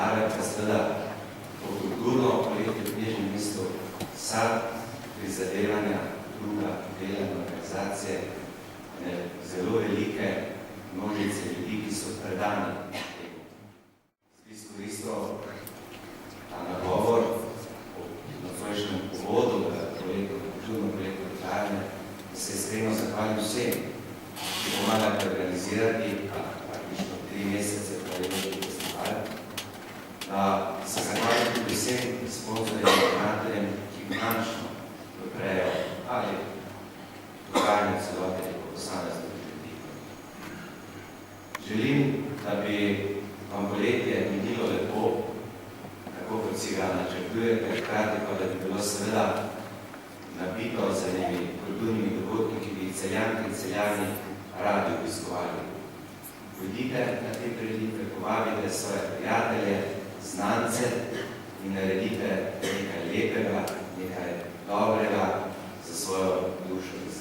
poudarjam pa seveda po kulturno poletje v Knežjem mestu vsa prizadevanja, druga delane organizacije, zelo velike množice ljudi, ki so predani temu. Izkoristil ta nagovor na svojšnjem uvodu v kulturno projektu Krajine, da se iskreno zahvalim vsem, ki pomagate organizirati praktično 3 mesece Krajinski festival, da se zahvalim tudi vsem sponzorjem in donateljem, ki finančno podprejo ali dogajanje celote posameznih ljudi. Želim, da bi vam poletje minilo lepo, tako kot si ga načrtujete, hkrati pa da bi bilo seveda nabito z enimi kulturnimi dogodki, ki bi Celjanke in Celjani radi obiskovali. Pojdite na te prireditve, povabite svoje prijatelje, znance in naredite nekaj lepega, nekaj dobrega za svojo dušo in